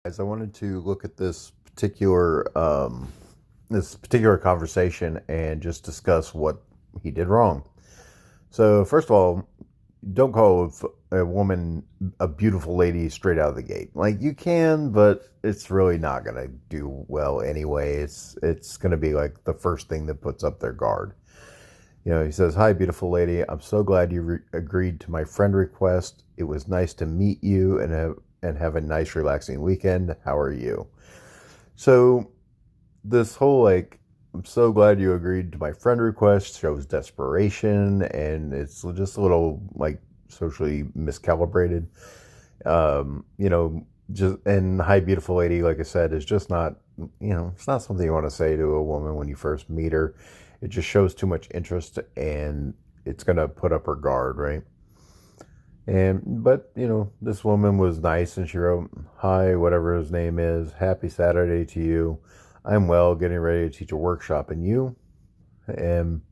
Guys, I wanted to look at this particular conversation and just discuss what he did wrong. So, first of all, don't call a woman a beautiful lady straight out of the gate. Like you can, but it's really not gonna do well anyway. It's gonna be like the first thing that puts up their guard. He says, "Hi, beautiful lady. I'm so glad you agreed to my friend request. It was nice to meet you and have a nice, relaxing weekend. How are you?" So this whole like, "I'm so glad you agreed to my friend request" shows desperation, and it's just a little like socially miscalibrated. Um, you know, and "Hi, beautiful lady," like I said, is just not, it's not something you want to say to a woman when you first meet her. It just shows too much interest, and it's gonna put up her guard, right? But this woman was nice, and she wrote, "Hi, whatever his name is. Happy Saturday to you. I'm well, getting ready to teach a workshop. And you?" And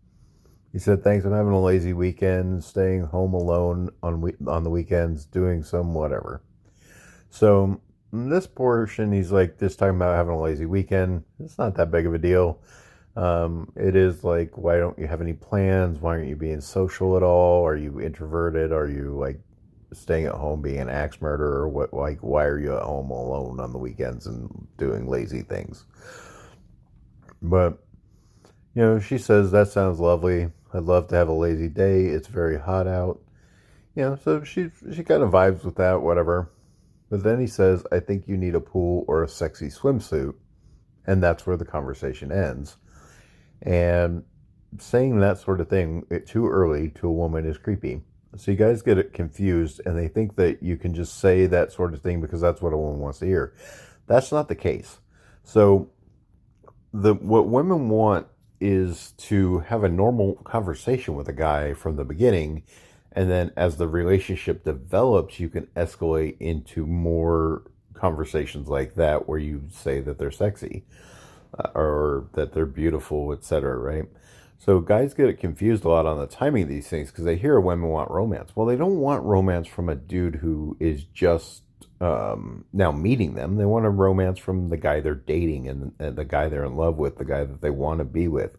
he said, "Thanks. I'm having a lazy weekend, staying home alone on the weekends, doing some whatever." So in this portion, he's like just talking about having a lazy weekend. It's not that big of a deal. It is like, why don't you have any plans? Why aren't you being social at all? Are you introverted? Are you like staying at home being an axe murderer? What, like, why are you at home alone on the weekends and doing lazy things? But, she says, "That sounds lovely. I'd love to have a lazy day. It's very hot out." So she kind of vibes with that, whatever. But then he says, "I think you need a pool or a sexy swimsuit." And that's where the conversation ends. And saying that sort of thing too early to a woman is creepy. So you guys get it confused, and they think that you can just say that sort of thing because that's what a woman wants to hear. That's not the case. So what women want is to have a normal conversation with a guy from the beginning, and then as the relationship develops, you can escalate into more conversations like that where you say that they're sexy, or that they're beautiful, etc., right? So guys get it confused a lot on the timing of these things because they hear women want romance. Well, they don't want romance from a dude who is just now meeting them. They want a romance from the guy they're dating, and the guy they're in love with, the guy that they want to be with.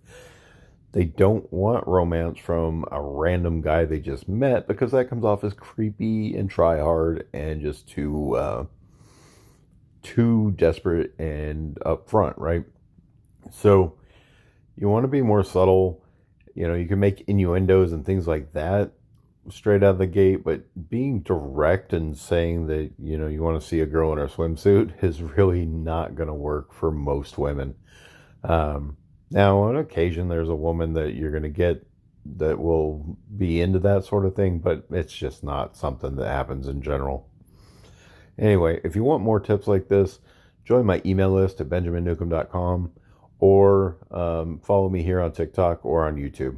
They don't want romance from a random guy they just met, because that comes off as creepy and try hard and just too desperate and upfront, right? So you want to be more subtle. You can make innuendos and things like that straight out of the gate, but being direct and saying that, you want to see a girl in her swimsuit is really not going to work for most women. Now, on occasion, there's a woman that you're going to get that will be into that sort of thing, but it's just not something that happens in general. Anyway, if you want more tips like this, join my email list at benjaminnewcomb.com, or follow me here on TikTok or on YouTube.